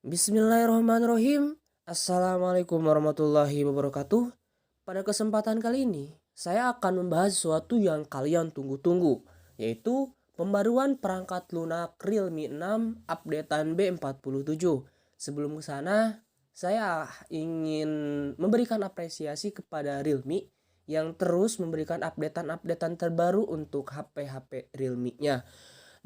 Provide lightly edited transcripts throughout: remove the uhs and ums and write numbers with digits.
Bismillahirrahmanirrahim. Assalamualaikum warahmatullahi wabarakatuh. Pada kesempatan kali ini, saya akan membahas sesuatu yang kalian tunggu-tunggu, yaitu pembaruan perangkat lunak Realme 6 updatean B47. Sebelum ke sana, saya ingin memberikan apresiasi kepada Realme yang terus memberikan updatean-updatean terbaru untuk HP-HP Realme-nya.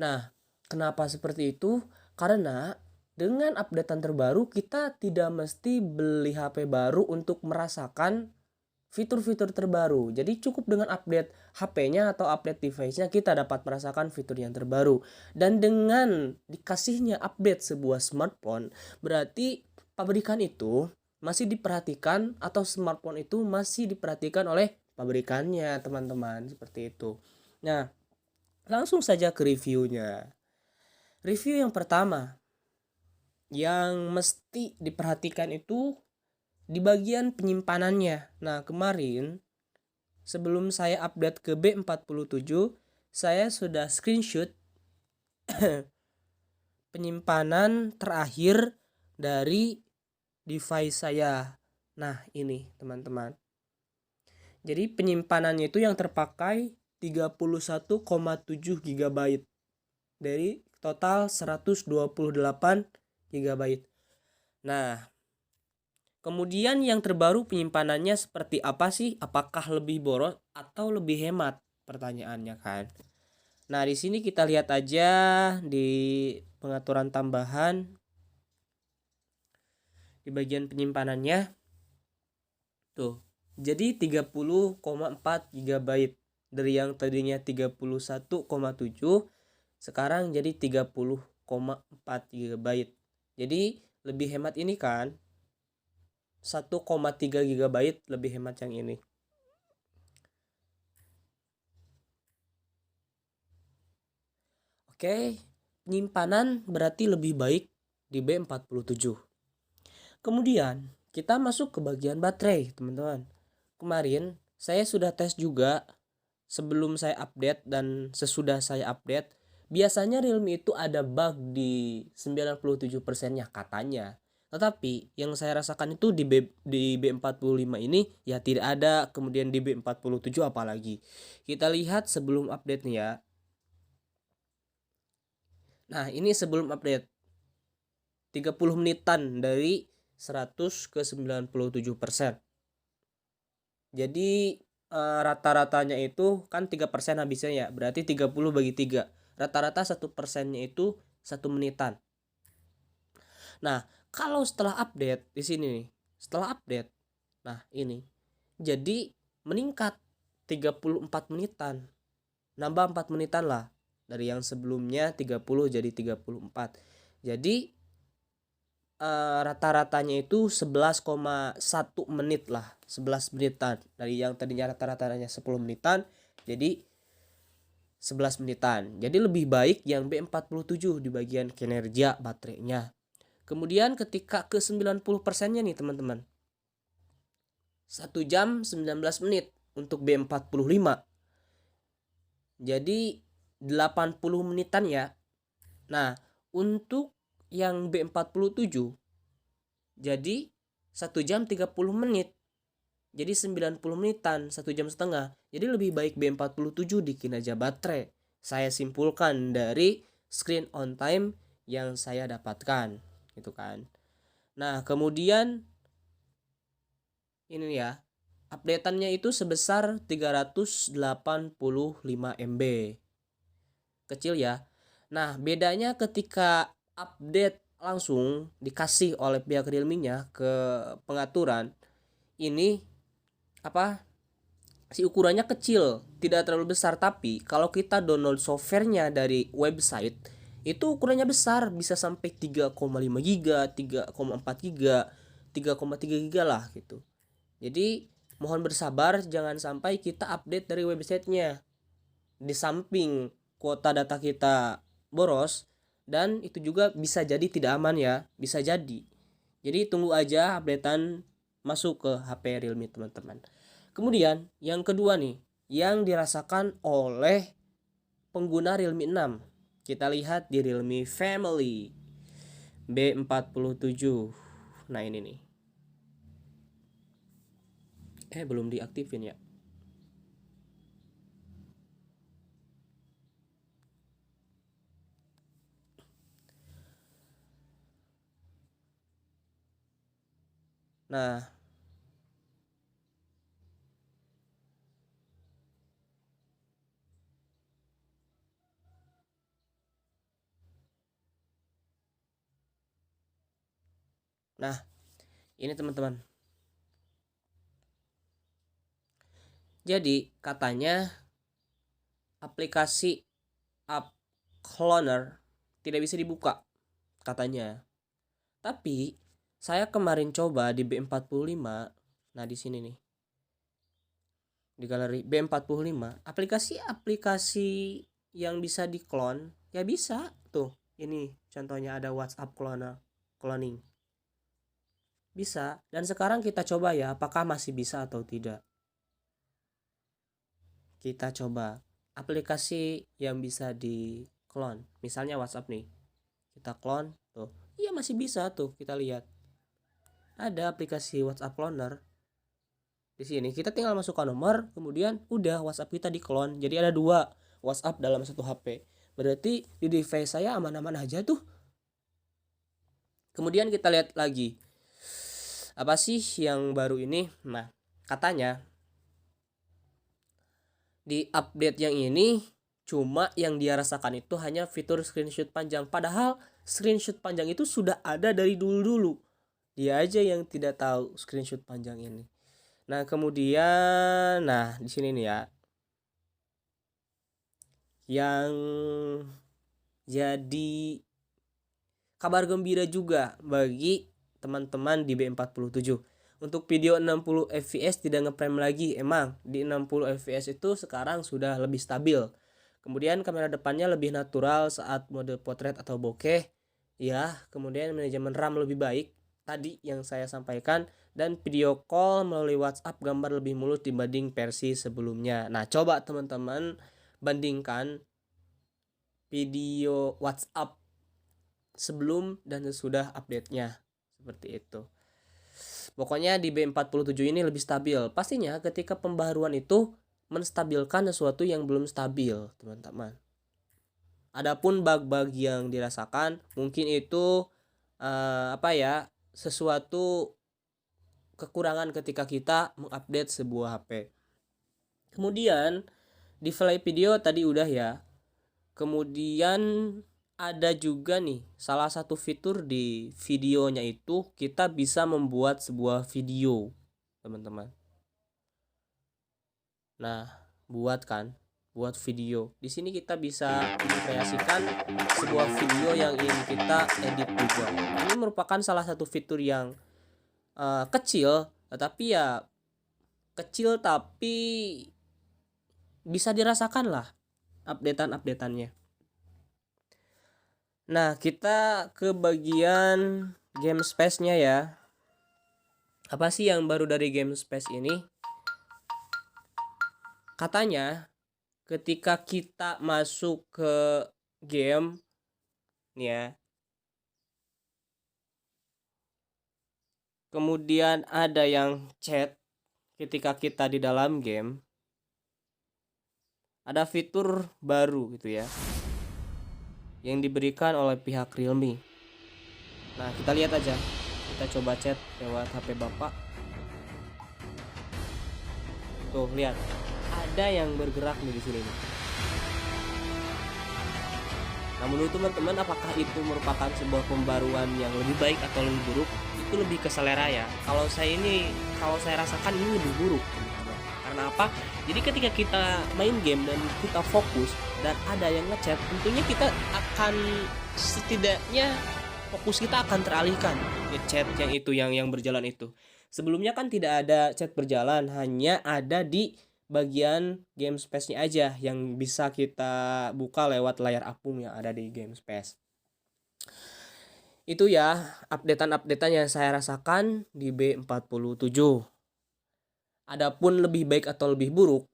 Nah, kenapa seperti itu? Karena dengan updatean terbaru kita tidak mesti beli HP baru untuk merasakan fitur-fitur terbaru. Jadi cukup dengan update HP-nya atau update device-nya kita dapat merasakan fitur yang terbaru. Dan dengan dikasihnya update sebuah smartphone, berarti pabrikan itu masih diperhatikan atau smartphone itu masih diperhatikan oleh pabrikannya, teman-teman, seperti itu. Nah, langsung saja ke reviewnya. Review yang pertama yang mesti diperhatikan itu di bagian penyimpanannya. Nah, kemarin sebelum saya update ke B47, saya sudah screenshot penyimpanan terakhir dari device saya. Nah, ini teman-teman. Jadi penyimpanannya itu yang terpakai 31,7 GB dari total 128 GB. Nah, kemudian yang terbaru penyimpanannya seperti apa sih? Apakah lebih boros atau lebih hemat? Pertanyaannya kan. Nah, di sini kita lihat aja di pengaturan tambahan di bagian penyimpanannya. Tuh. Jadi 30,4 GB dari yang tadinya 31,7 sekarang jadi 30,4 GB. Jadi lebih hemat ini kan. 1,3 GB lebih hemat yang ini. Oke, penyimpanan berarti lebih baik di B47. Kemudian kita masuk ke bagian baterai, teman-teman. Kemarin saya sudah tes juga sebelum saya update dan sesudah saya update. Biasanya Realme itu ada bug di 97%-nya katanya. Tetapi yang saya rasakan itu di B45 ini ya tidak ada, kemudian di B47 apalagi. Kita lihat sebelum update nih ya. Nah, ini sebelum update. 30 menitan dari 100 ke 97%. Jadi rata-ratanya itu kan 3% habisnya ya. Berarti 30 bagi 3. Rata-rata 1%-nya itu 1 menitan. Nah, kalau setelah update di sini nih. Setelah update. Nah, ini. Jadi meningkat 34 menitan. Nambah 4 menitan lah. Dari yang sebelumnya 30 jadi 34. Jadi rata-ratanya itu 11,1 menit lah, 11 menitan. Dari yang tadinya rata-ratanya 10 menitan jadi 11 menitan. Jadi lebih baik yang B47 di bagian kinerja baterainya. Kemudian ketika ke 90%-nya nih teman-teman. 1 jam 19 menit untuk B45. Jadi 80 menitan ya. Nah, untuk yang B47 jadi 1 jam 30 menit. Jadi 90 menitan, 1 jam setengah. Jadi lebih baik B47 di kinerja baterai. Saya simpulkan dari screen on time yang saya dapatkan, gitu kan. Nah, kemudian ini ya. Updateannya itu sebesar 385 MB. Kecil ya. Nah, bedanya ketika update langsung dikasih oleh pihak Realme-nya ke pengaturan, ini apa? Si ukurannya kecil, tidak terlalu besar, tapi kalau kita download softwarenya dari website, itu ukurannya besar, bisa sampai 3,5 GB, 3,4 GB, 3,3 GB lah gitu. Jadi, mohon bersabar jangan sampai kita update dari websitenya. Di samping kuota data kita boros dan itu juga bisa jadi tidak aman ya, bisa jadi. Jadi tunggu aja updatean masuk ke HP Realme teman-teman. Kemudian yang kedua nih, yang dirasakan oleh pengguna Realme 6. Kita lihat di Realme Family. B47. Nah ini nih. Belum diaktifin ya. Nah, ini teman-teman. Jadi katanya aplikasi App Cloner tidak bisa dibuka katanya. Tapi saya kemarin coba di B45. Nah, di sini nih. Di galeri B45, aplikasi-aplikasi yang bisa di-clone ya bisa tuh. Ini contohnya ada WhatsApp cloning. Bisa. Dan sekarang kita coba ya apakah masih bisa atau tidak. Kita coba aplikasi yang bisa di-clone. Misalnya WhatsApp nih. Kita clone tuh. Iya masih bisa tuh, kita lihat. Ada aplikasi WhatsApp cloner. Di sini kita tinggal masukkan nomor, kemudian udah WhatsApp kita di-clone. Jadi ada 2 WhatsApp dalam satu HP. Berarti di device saya aman-aman aja tuh. Kemudian kita lihat lagi. Apa sih yang baru ini? Nah, katanya di update yang ini cuma yang dia rasakan itu hanya fitur screenshot panjang. Padahal screenshot panjang itu sudah ada dari dulu-dulu. Dia aja yang tidak tahu screenshot panjang ini. Nah, kemudian di sini nih ya. Yang jadi kabar gembira juga bagi teman-teman di B47. Untuk video 60 fps tidak ngeframe lagi. Emang di 60 fps itu sekarang sudah lebih stabil. Kemudian kamera depannya lebih natural saat mode potret atau bokeh. Ya, kemudian manajemen RAM lebih baik. Tadi yang saya sampaikan. Dan video call melalui WhatsApp gambar lebih mulus dibanding versi sebelumnya. Nah, coba teman-teman bandingkan video WhatsApp sebelum dan sesudah update-nya. Seperti itu. Pokoknya di B47 ini lebih stabil. Pastinya ketika pembaruan itu menstabilkan sesuatu yang belum stabil, teman-teman. Adapun bug-bug yang dirasakan mungkin itu sesuatu kekurangan ketika kita mengupdate sebuah HP. Kemudian di file video tadi udah ya. Kemudian ada juga nih salah satu fitur di videonya itu kita bisa membuat sebuah video, teman-teman. Nah, buat video. Di sini kita bisa mengkreasikan sebuah video yang ingin kita edit juga. Ini merupakan salah satu fitur yang kecil, tetapi ya kecil tapi bisa dirasakan lah updateannya. Nah, kita ke bagian game space-nya ya. Apa sih yang baru dari game space ini? Katanya ketika kita masuk ke game nih ya. Kemudian ada yang chat ketika kita di dalam game. Ada fitur baru gitu ya. Yang diberikan oleh pihak Realme. Nah, kita lihat aja. Kita coba chat lewat HP Bapak. Tuh, lihat. Ada yang bergerak nih di sini. Nah, menurut teman-teman apakah itu merupakan sebuah pembaruan yang lebih baik atau lebih buruk? Itu lebih ke selera ya. Kalau saya rasakan ini lebih buruk. Karena apa? Jadi ketika kita main game dan kita fokus dan ada yang ngechat, tentunya kita akan setidaknya fokus kita akan teralihkan ke chat yang berjalan itu. Sebelumnya kan tidak ada chat berjalan, hanya ada di bagian game space-nya aja yang bisa kita buka lewat layar apung yang ada di game space. Itu ya updatean yang saya rasakan di B47. Adapun lebih baik atau lebih buruk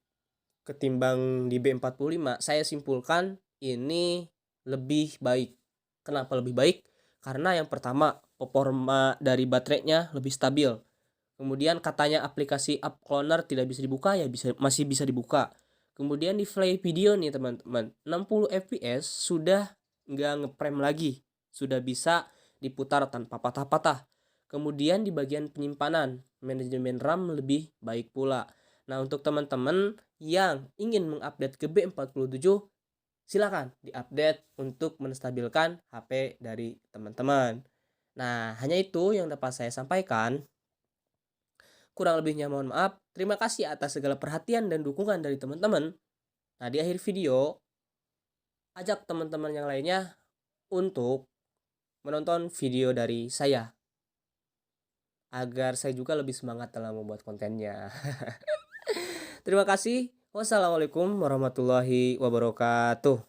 ketimbang di B45, saya simpulkan ini lebih baik. Kenapa lebih baik? Karena yang pertama, performa dari baterainya lebih stabil. Kemudian katanya aplikasi App Cloner tidak bisa dibuka, ya masih bisa dibuka. Kemudian di play video nih teman-teman, 60 fps sudah nggak ngeprem lagi, sudah bisa diputar tanpa patah-patah. Kemudian di bagian penyimpanan, manajemen RAM lebih baik pula. Nah, untuk teman-teman yang ingin mengupdate ke B47, silakan diupdate untuk menstabilkan HP dari teman-teman. Nah, hanya itu yang dapat saya sampaikan. Kurang lebihnya mohon maaf. Terima kasih atas segala perhatian dan dukungan dari teman-teman. Nah, di akhir video, ajak teman-teman yang lainnya untuk menonton video dari saya, agar saya juga lebih semangat dalam membuat kontennya. Terima kasih. Wassalamualaikum warahmatullahi wabarakatuh.